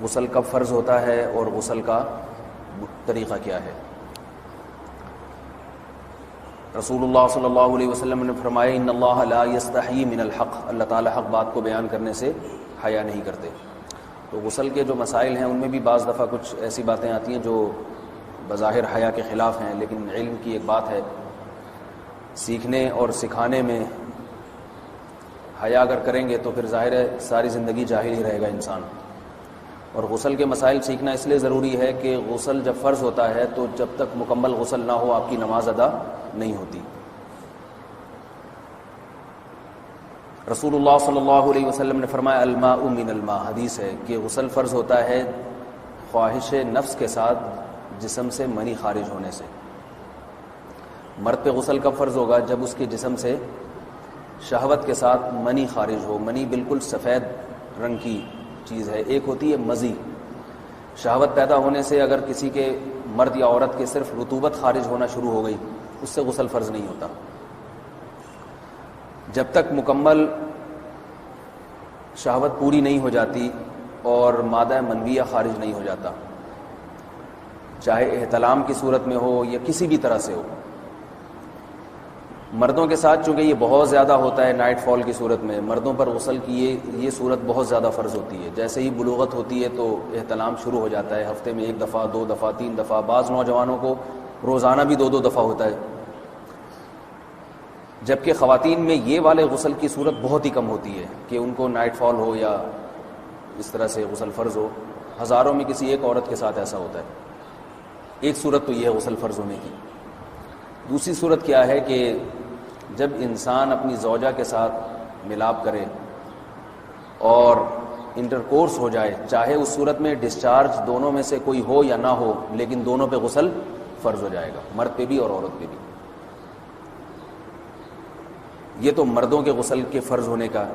غسل کب فرض ہوتا ہے اور غسل کا طریقہ کیا ہے۔ رسول اللہ صلی اللہ علیہ وسلم نے فرمایا ان اللہ لا یستحیی من الحق، اللہ تعالیٰ حق بات کو بیان کرنے سے حیا نہیں کرتے۔ تو غسل کے جو مسائل ہیں ان میں بھی بعض دفعہ کچھ ایسی باتیں آتی ہیں جو بظاہر حیا کے خلاف ہیں، لیکن علم کی ایک بات ہے، سیکھنے اور سکھانے میں حیا اگر کریں گے تو پھر ظاہر ہے ساری زندگی جاہل ہی رہے گا انسان۔ اور غسل کے مسائل سیکھنا اس لیے ضروری ہے کہ غسل جب فرض ہوتا ہے تو جب تک مکمل غسل نہ ہو آپ کی نماز ادا نہیں ہوتی۔ رسول اللہ صلی اللہ علیہ وسلم نے فرمایا الماء من الماء، حدیث ہے کہ غسل فرض ہوتا ہے خواہش نفس کے ساتھ جسم سے منی خارج ہونے سے۔ مرد پہ غسل کب فرض ہوگا؟ جب اس کے جسم سے شہوت کے ساتھ منی خارج ہو۔ منی بالکل سفید رنگ کی چیز ہے، ایک ہوتی ہے مزی۔ شہوت پیدا ہونے سے اگر کسی کے مرد یا عورت کے صرف رطوبت خارج ہونا شروع ہو گئی، اس سے غسل فرض نہیں ہوتا۔ جب تک مکمل شہوت پوری نہیں ہو جاتی اور مادہ منویہ خارج نہیں ہو جاتا، چاہے احتلام کی صورت میں ہو یا کسی بھی طرح سے ہو۔ مردوں کے ساتھ چونکہ یہ بہت زیادہ ہوتا ہے نائٹ فال کی صورت میں، مردوں پر غسل کی یہ صورت بہت زیادہ فرض ہوتی ہے۔ جیسے ہی بلوغت ہوتی ہے تو احتلام شروع ہو جاتا ہے، ہفتے میں 1 دفعہ 2 دفعہ 3 دفعہ، بعض نوجوانوں کو روزانہ بھی 2 دفعہ ہوتا ہے، جبکہ خواتین میں یہ والے غسل کی صورت بہت ہی کم ہوتی ہے کہ ان کو نائٹ فال ہو یا اس طرح سے غسل فرض ہو۔ ہزاروں میں کسی ایک عورت کے ساتھ ایسا ہوتا ہے۔ ایک صورت تو یہ ہے غسل فرض ہونے کی۔ دوسری صورت کیا ہے کہ جب انسان اپنی زوجہ کے ساتھ ملاپ کرے اور انٹرکورس ہو جائے، چاہے اس صورت میں ڈسچارج دونوں میں سے کوئی ہو یا نہ ہو، لیکن دونوں پہ غسل فرض ہو جائے گا، مرد پہ بھی اور عورت پہ بھی۔ یہ تو مردوں کے غسل کے فرض ہونے کا۔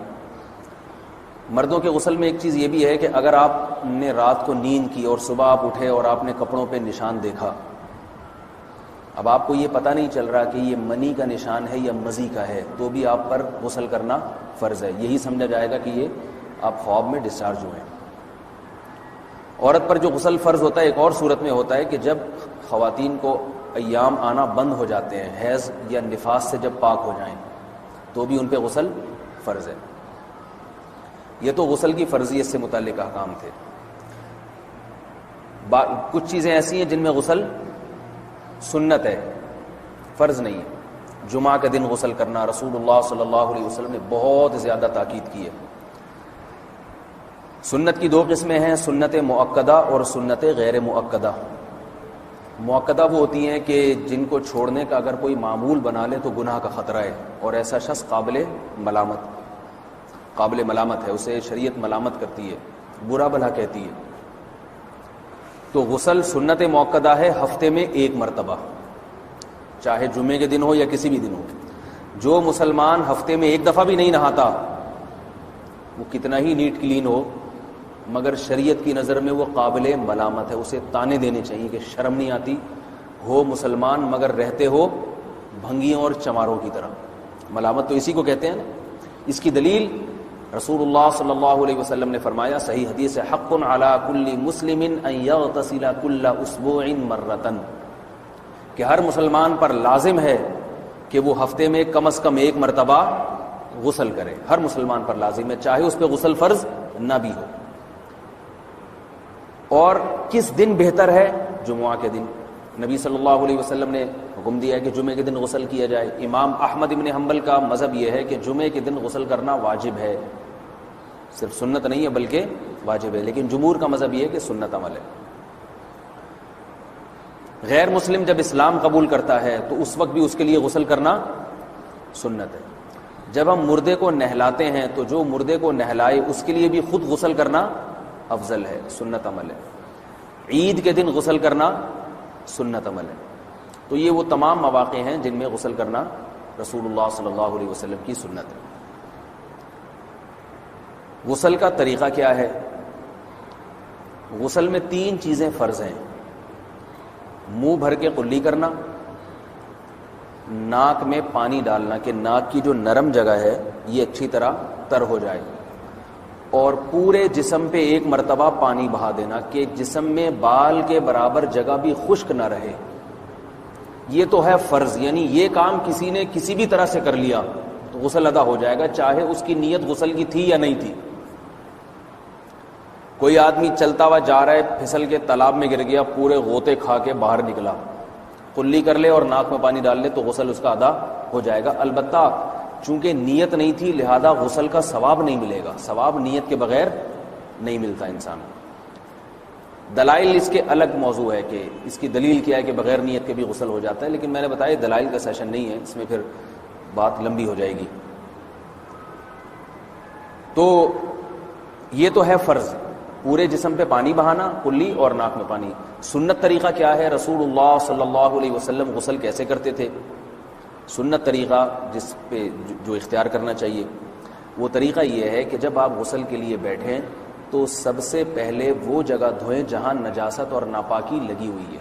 مردوں کے غسل میں ایک چیز یہ بھی ہے کہ اگر آپ نے رات کو نیند کی اور صبح آپ اٹھے اور آپ نے کپڑوں پہ نشان دیکھا، اب آپ کو یہ پتہ نہیں چل رہا کہ یہ منی کا نشان ہے یا مزی کا ہے، تو بھی آپ پر غسل کرنا فرض ہے۔ یہی سمجھا جائے گا کہ یہ آپ خواب میں ڈسچارج ہوئے ہیں۔ عورت پر جو غسل فرض ہوتا ہے ایک اور صورت میں ہوتا ہے کہ جب خواتین کو ایام آنا بند ہو جاتے ہیں، حیض یا نفاس سے جب پاک ہو جائیں تو بھی ان پہ غسل فرض ہے۔ یہ تو غسل کی فرضیت سے متعلق احکام تھے۔ کچھ چیزیں ایسی ہیں جن میں غسل سنت ہے، فرض نہیں ہے۔ جمعہ کے دن غسل کرنا، رسول اللہ صلی اللہ علیہ وسلم نے بہت زیادہ تاکید کی ہے۔ سنت کی 2 قسمیں ہیں، سنت مؤکدہ اور سنت غیر مؤکدہ۔ مؤکدہ وہ ہوتی ہیں کہ جن کو چھوڑنے کا اگر کوئی معمول بنا لے تو گناہ کا خطرہ ہے، اور ایسا شخص قابل ملامت ہے، اسے شریعت ملامت کرتی ہے، برا بھلا کہتی ہے۔ تو غسل سنت مؤکدہ ہے، ہفتے میں 1 مرتبہ، چاہے جمعے کے دن ہو یا کسی بھی دن ہو۔ جو مسلمان ہفتے میں 1 دفعہ بھی نہیں نہاتا، وہ کتنا ہی نیٹ کلین ہو، مگر شریعت کی نظر میں وہ قابل ملامت ہے، اسے تانے دینے چاہیے کہ شرم نہیں آتی ہو مسلمان مگر رہتے ہو بھنگیوں اور چماروں کی طرح۔ ملامت تو اسی کو کہتے ہیں نا۔ اس کی دلیل رسول اللہ صلی اللہ علیہ وسلم نے فرمایا، صحیح حدیث ہے، حق علی کل مسلم ان یغتسل کل اسبوع مرۃ، کہ ہر مسلمان پر لازم ہے کہ وہ ہفتے میں کم از کم 1 مرتبہ غسل کرے۔ ہر مسلمان پر لازم ہے، چاہے اس پہ غسل فرض نہ بھی ہو۔ اور کس دن بہتر ہے؟ جمعہ کے دن۔ نبی صلی اللہ علیہ وسلم نے حکم دیا ہے کہ جمعے کے دن غسل کیا جائے۔ امام احمد ابن حنبل کا مذہب یہ ہے کہ جمعے کے دن غسل کرنا واجب ہے، صرف سنت نہیں ہے بلکہ واجب ہے، لیکن جمہور کا مذہب یہ ہے کہ سنت عمل ہے۔ غیر مسلم جب اسلام قبول کرتا ہے تو اس وقت بھی اس کے لیے غسل کرنا سنت ہے۔ جب ہم مردے کو نہلاتے ہیں تو جو مردے کو نہلائے اس کے لیے بھی خود غسل کرنا افضل ہے، سنت عمل ہے۔ عید کے دن غسل کرنا سنت عمل ہے۔ تو یہ وہ تمام مواقع ہیں جن میں غسل کرنا رسول اللہ صلی اللہ علیہ وسلم کی سنت ہے۔ غسل کا طریقہ کیا ہے؟ غسل میں 3 چیزیں فرض ہیں: منہ بھر کے قلی کرنا، ناک میں پانی ڈالنا کہ ناک کی جو نرم جگہ ہے یہ اچھی طرح تر ہو جائے، اور پورے جسم پہ ایک مرتبہ پانی بہا دینا کہ جسم میں بال کے برابر جگہ بھی خشک نہ رہے. یہ تو ہے فرض، یعنی یہ کام کسی نے کسی بھی طرح سے کر لیا تو غسل ادا ہو جائے گا، چاہے اس کی نیت غسل کی تھی یا نہیں تھی. کوئی آدمی چلتا ہوا جا رہا ہے، پھسل کے تالاب میں گر گیا، پورے غوطے کھا کے باہر نکلا، کلی کر لے اور ناک میں پانی ڈال لے تو غسل اس کا ادا ہو جائے گا. البتہ چونکہ نیت نہیں تھی لہذا غسل کا ثواب نہیں ملے گا، ثواب نیت کے بغیر نہیں ملتا انسان کو. دلائل اس کے الگ موضوع ہے کہ اس کی دلیل کیا ہے کہ بغیر نیت کے بھی غسل ہو جاتا ہے، لیکن میں نے بتایا دلائل کا سیشن نہیں ہے، اس میں پھر بات لمبی ہو جائے گی. تو یہ تو ہے فرض، پورے جسم پہ پانی بہانا کلی اور ناک میں پانی. سنت طریقہ کیا ہے؟ رسول اللہ صلی اللہ علیہ وسلم غسل کیسے کرتے تھے؟ سنت طریقہ جس پہ جو اختیار کرنا چاہیے وہ طریقہ یہ ہے کہ جب آپ غسل کے لیے بیٹھیں تو سب سے پہلے وہ جگہ دھوئیں جہاں نجاست اور ناپاکی لگی ہوئی ہے.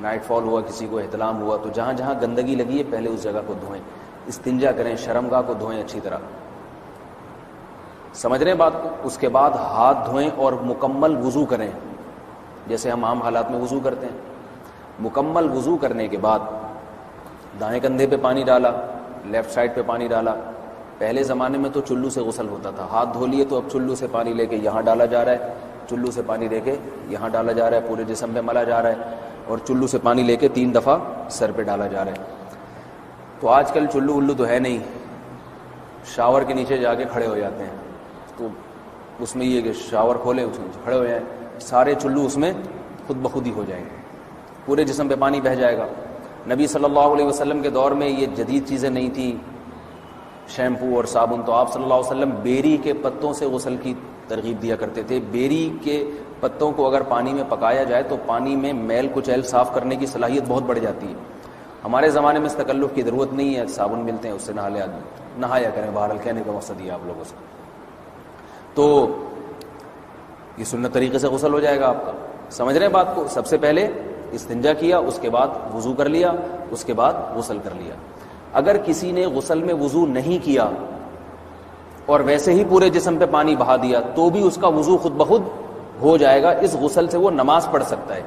نائٹ فال ہوا، کسی کو احتلام ہوا، تو جہاں جہاں گندگی لگی ہے پہلے اس جگہ کو دھوئیں. استنجا کریں، شرمگاہ کو دھوئیں اچھی طرح. سمجھ رہے ہیں بات کو؟ اس کے بعد ہاتھ دھوئیں اور مکمل وضو کریں جیسے ہم عام حالات میں وضو کرتے ہیں. مکمل وضو کرنے کے بعد دائیں کندھے پہ پانی ڈالا، لیفٹ سائڈ پہ پانی ڈالا. پہلے زمانے میں تو چلو سے غسل ہوتا تھا، ہاتھ دھو لیے تو اب چلو سے پانی لے کے یہاں ڈالا جا رہا ہے، چلو سے پانی لے کے یہاں ڈالا جا رہا ہے، پورے جسم پہ ملا جا رہا ہے، اور چلو سے پانی لے کے 3 دفعہ سر پہ ڈالا جا رہا ہے. تو آج کل چلو ولو تو ہے نہیں، شاور کے نیچے جا کے کھڑے ہو جاتے ہیں، تو اس میں یہ کہ شاور کھولے اس میں کھڑے ہو جائیں، سارے چلو اس میں خود بخود ہی ہو جائیں گے، پورے جسم پہ پانی بہہ جائے گا. نبی صلی اللہ علیہ وسلم کے دور میں یہ جدید چیزیں نہیں تھیں، شیمپو اور صابن، تو آپ صلی اللہ علیہ وسلم بیری کے پتوں سے غسل کی ترغیب دیا کرتے تھے. بیری کے پتوں کو اگر پانی میں پکایا جائے تو پانی میں میل کچیل صاف کرنے کی صلاحیت بہت بڑھ جاتی ہے. ہمارے زمانے میں اس تکلف کی ضرورت نہیں ہے، صابن ملتے ہیں اس سے نہایا کریں. بہرحال کہنے کا مقصد یہ آپ لوگوں سے، تو یہ سنت طریقے سے غسل ہو جائے گا آپ کا. سمجھ رہے ہیں بات کو؟ سب سے پہلے استنجا کیا، اس کے بعد وضو کر لیا، اس کے بعد غسل کر لیا. اگر کسی نے غسل میں وضو نہیں کیا اور ویسے ہی پورے جسم پہ پانی بہا دیا تو بھی اس کا وضو خود بخود ہو جائے گا. اس غسل سے وہ نماز پڑھ سکتا ہے،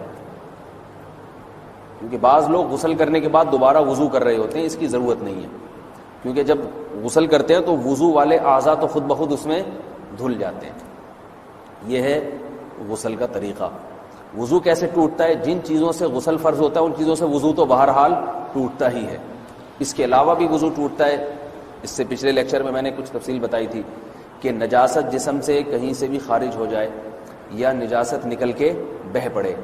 کیونکہ بعض لوگ غسل کرنے کے بعد دوبارہ وضو کر رہے ہوتے ہیں. اس کی ضرورت نہیں ہے، کیونکہ جب غسل کرتے ہیں تو وضو والے اعضاء تو خود بخود اس میں دھل جاتے ہیں. یہ ہے غسل کا طریقہ. وضو کیسے ٹوٹتا ہے؟ جن چیزوں سے غسل فرض ہوتا ہے ان چیزوں سے وضو تو بہرحال ٹوٹتا ہی ہے. اس کے علاوہ بھی وضو ٹوٹتا ہے. اس سے پچھلے لیکچر میں نے کچھ تفصیل بتائی تھی کہ نجاست جسم سے کہیں سے بھی خارج ہو جائے یا نجاست نکل کے بہہ پڑے.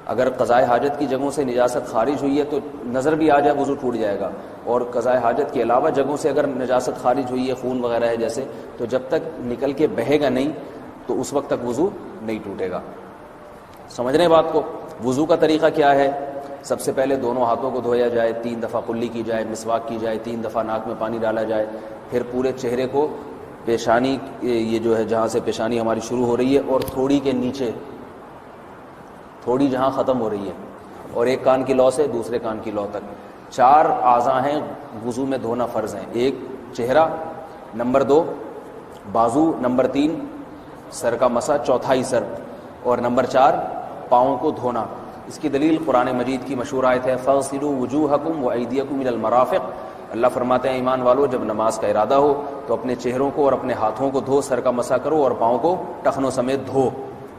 اگر قضائے حاجت کی جگہوں سے نجاست خارج ہوئی ہے تو نظر بھی آ جائے وضو ٹوٹ جائے گا، اور قضائے حاجت کے علاوہ جگہوں سے اگر نجاست خارج ہوئی ہے، خون وغیرہ ہے جیسے، تو جب تک نکل کے بہے گا نہیں تو اس وقت تک وضو نہیں ٹوٹے گا. سمجھ رہے ہیں بات کو؟ وضو کا طریقہ کیا ہے؟ سب سے پہلے دونوں ہاتھوں کو دھویا جائے، 3 دفعہ کلی کی جائے، مسواک کی جائے، 3 دفعہ ناک میں پانی ڈالا جائے، پھر پورے چہرے کو پیشانی، یہ جو ہے جہاں سے پیشانی ہماری شروع ہو رہی ہے اور تھوڑی کے نیچے، تھوڑی جہاں ختم ہو رہی ہے، اور ایک کان کی لو سے دوسرے کان کی لو تک 4 اعضاء ہیں وضو میں دھونا فرض ہیں. 1 چہرہ، نمبر 2 بازو، نمبر 3 سر کا مسا، چوتھائی سر، اور نمبر 4 پاؤں کو دھونا. اس کی دلیل قرآن مجید کی مشہور آیت ہے فَاغْسِلُوا وُجُوهَكُمْ وَأَيْدِيَكُمْ إِلَى الْمَرَافِقِ. اللہ فرماتے ہیں ایمان والو جب نماز کا ارادہ ہو تو اپنے چہروں کو اور اپنے ہاتھوں کو دھو، سر کا مسا کرو اور پاؤں کو ٹخنوں سمیت دھو.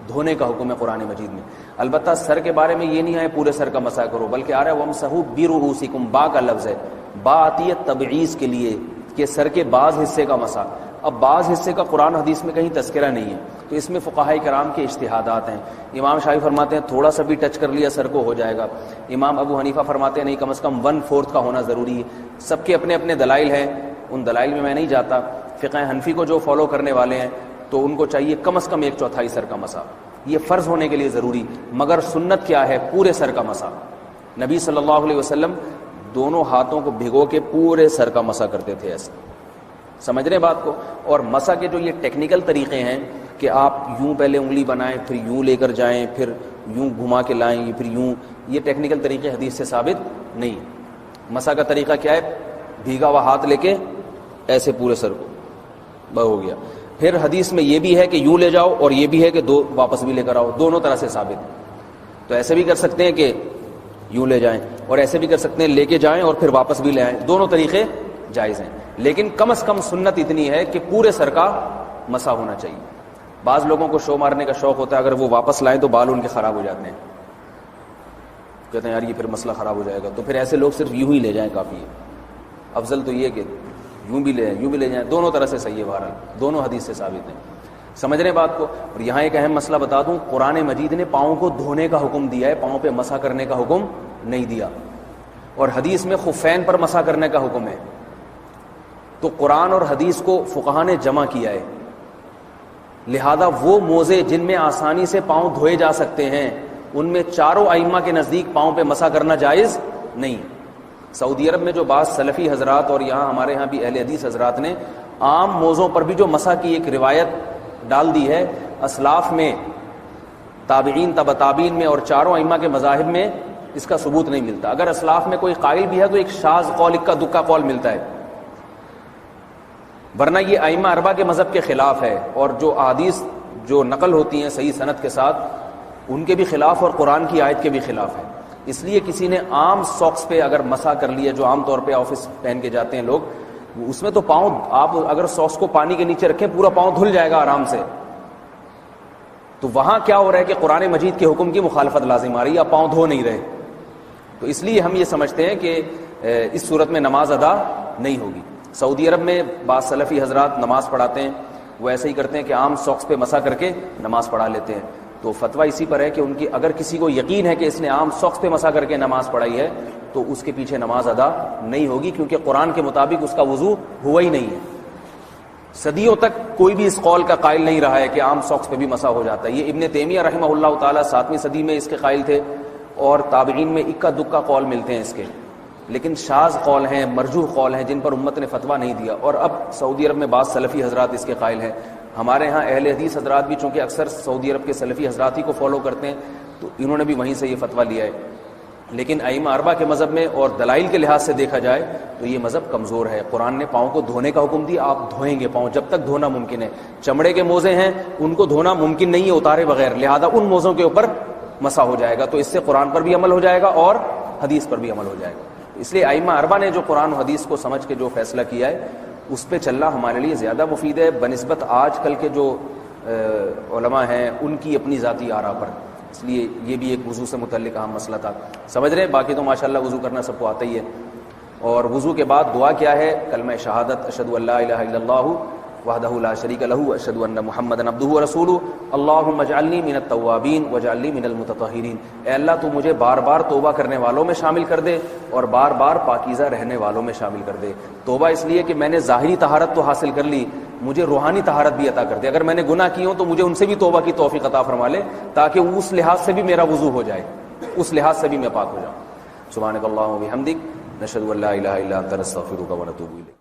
دھونے کا حکم ہے قرآن مجید میں. البتہ سر کے بارے میں یہ نہیں ہے پورے سر کا مسا کرو، بلکہ آ رہا ہے وَامْسَحُوا بِرُؤُوسِكُمْ. با کا لفظ ہے، با آتی ہے تبعیض کے لیے کہ سر کے بعض حصے کا مسا. اب بعض حصے کا قرآن حدیث میں کہیں تذکرہ نہیں ہے، تو اس میں فقہاء کرام کے اجتہادات ہیں. امام شافعی فرماتے ہیں تھوڑا سا بھی ٹچ کر لیا سر کو ہو جائے گا. امام ابو حنیفہ فرماتے ہیں نہیں، کم از کم 1/4 کا ہونا ضروری ہے. سب کے اپنے اپنے دلائل ہیں، ان دلائل میں نہیں جاتا. فقہ حنفی کو جو فالو کرنے والے ہیں تو ان کو چاہیے کم از کم 1/4 سر کا مسا. یہ فرض ہونے کے لیے ضروری، مگر سنت کیا ہے؟ پورے سر کا مسا. نبی صلی اللہ علیہ وسلم دونوں ہاتھوں کو بھگو کے پورے سر کا مسا کرتے تھے ایسے. سمجھ رہے بات کو؟ اور مسا کے جو یہ ٹیکنیکل طریقے ہیں کہ آپ یوں پہلے انگلی بنائیں، پھر یوں لے کر جائیں، پھر یوں گھما کے لائیں، پھر یوں، یہ ٹیکنیکل طریقے حدیث سے ثابت نہیں. مسا کا طریقہ کیا ہے؟ بھیگا ہوا ہاتھ لے کے ایسے پورے سر کو ہو گیا. پھر حدیث میں یہ بھی ہے کہ یوں لے جاؤ اور یہ بھی ہے کہ دو واپس بھی لے کر آؤ، دونوں طرح سے ثابت ہے۔ تو ایسے بھی کر سکتے ہیں کہ یوں لے جائیں، اور ایسے بھی کر سکتے ہیں لے کے جائیں اور پھر واپس بھی لے آئیں، دونوں طریقے جائز ہیں۔ لیکن کم از کم سنت اتنی ہے کہ پورے سر کا مسح ہونا چاہیے۔ بعض لوگوں کو شو مارنے کا شوق ہوتا ہے، اگر وہ واپس لائیں تو بال ان کے خراب ہو جاتے ہیں، کہتے ہیں یار یہ پھر مسئلہ خراب ہو جائے گا، تو پھر ایسے لوگ صرف یوں ہی لے جائیں کافی ہے۔ افضل تو یہ کہ یوں بھی لے جائیں یوں بھی لے جائیں، دونوں طرح سے صحیح ہے، بہرحال دونوں حدیث سے ثابت ہیں۔ سمجھ رہے بات کو؟ اور یہاں ایک اہم مسئلہ بتا دوں، قرآن مجید نے پاؤں کو دھونے کا حکم دیا ہے، پاؤں پہ مسح کرنے کا حکم نہیں دیا، اور حدیث میں خفین پر مسح کرنے کا حکم ہے۔ تو قرآن اور حدیث کو فقہا نے جمع کیا ہے، لہذا وہ موزے جن میں آسانی سے پاؤں دھوئے جا سکتے ہیں ان میں چاروں ائمہ کے نزدیک پاؤں پہ مسح کرنا جائز نہیں۔ سعودی عرب میں جو بعض سلفی حضرات اور یہاں ہمارے ہاں بھی اہل حدیث حضرات نے عام موزوں پر بھی جو مسح کی ایک روایت ڈال دی ہے، اسلاف میں، تابعین، تبع تابعین میں اور چاروں ائمہ کے مذاہب میں اس کا ثبوت نہیں ملتا۔ اگر اسلاف میں کوئی قائل بھی ہے تو ایک شاذ قول، اکا دکا قول ملتا ہے، ورنہ یہ ائمہ اربعہ کے مذہب کے خلاف ہے، اور جو احادیث جو نقل ہوتی ہیں صحیح سند کے ساتھ ان کے بھی خلاف اور قرآن کی آیت کے بھی خلاف ہے۔ اس لیے کسی نے عام ساکس پہ اگر مسح کر لیا، جو عام طور پہ آفس پہن کے جاتے ہیں لوگ، اس میں تو پاؤں، آپ اگر ساکس کو پانی کے نیچے رکھیں پورا پاؤں دھل جائے گا آرام سے، تو وہاں کیا ہو رہا ہے کہ قرآن مجید کے حکم کی مخالفت لازم آ رہی ہے، آپ پاؤں دھو نہیں رہے۔ تو اس لیے ہم یہ سمجھتے ہیں کہ اس صورت میں نماز ادا نہیں ہوگی۔ سعودی عرب میں بعض سلفی حضرات نماز پڑھاتے ہیں، وہ ایسے ہی کرتے ہیں کہ عام ساکس پہ مسح کر کے نماز پڑھا لیتے ہیں۔ تو فتویٰ اسی پر ہے کہ ان کی اگر کسی کو یقین ہے کہ اس نے عام ساکس پہ مسح کر کے نماز پڑھائی ہے تو اس کے پیچھے نماز ادا نہیں ہوگی، کیونکہ قرآن کے مطابق اس کا وضو ہوا ہی نہیں ہے۔ صدیوں تک کوئی بھی اس قول کا قائل نہیں رہا ہے کہ عام ساکس پہ بھی مسح ہو جاتا ہے۔ یہ ابن تیمیہ رحمہ اللہ تعالیٰ 7ویں صدی میں اس کے قائل تھے، اور تابعین میں اکا دکا قول ملتے ہیں اس کے، لیکن شاذ قول ہیں، مرجوح قول ہیں جن پر امت نے فتویٰ نہیں دیا۔ اور اب سعودی عرب میں بعض سلفی حضرات اس کے قائل ہیں۔ ہمارے ہاں اہل حدیث حضرات بھی چونکہ اکثر سعودی عرب کے سلفی حضرات ہی کو فالو کرتے ہیں، تو انہوں نے بھی وہیں سے یہ فتویٰ لیا ہے۔ لیکن ائمہ اربعہ کے مذہب میں اور دلائل کے لحاظ سے دیکھا جائے تو یہ مذہب کمزور ہے۔ قرآن نے پاؤں کو دھونے کا حکم دیا، آپ دھوئیں گے پاؤں جب تک دھونا ممکن ہے۔ چمڑے کے موزے ہیں ان کو دھونا ممکن نہیں ہے اتارے بغیر، لہذا ان موزوں کے اوپر مسح ہو جائے گا، تو اس سے قرآن پر بھی عمل ہو جائے گا اور حدیث پر بھی عمل ہو جائے گا۔ اس لیے ائمہ اربعہ نے جو قرآن و حدیث کو سمجھ کے جو فیصلہ کیا ہے اس پہ چلنا ہمارے لیے زیادہ مفید ہے بنسبت آج کل کے جو علماء ہیں ان کی اپنی ذاتی آراء پر۔ اس لیے یہ بھی ایک وضو سے متعلق اہم مسئلہ تھا، سمجھ رہے ہیں؟ باقی تو ماشاءاللہ وضو کرنا سب کو آتا ہی ہے۔ اور وضو کے بعد دعا کیا ہے؟ کلمہ شہادت، اشہد ان لا الہ الا اللہ وحدہ لا شریک لہ اشہد ان محمدا عبدہ ورسولہ اللہم اجعلنی من التوابین واجعلنی من المتطہرین۔ اے اللہ تو مجھے بار بار توبہ کرنے والوں میں شامل کر دے اور بار بار پاکیزہ رہنے والوں میں شامل کر دے۔ توبہ اس لیے کہ میں نے ظاہری طہارت تو حاصل کر لی، مجھے روحانی طہارت بھی عطا کر دے۔ اگر میں نے گناہ کی ہوں تو مجھے ان سے بھی توبہ کی توفیق عطا فرما لے، تاکہ اس لحاظ سے بھی میرا وضو ہو جائے، اس لحاظ سے بھی میں پاک ہو جاؤں۔ سبحانک اللہم و بحمدک، نشہد ان لا الہ الا انت، نستغفرک و نتوب الیک۔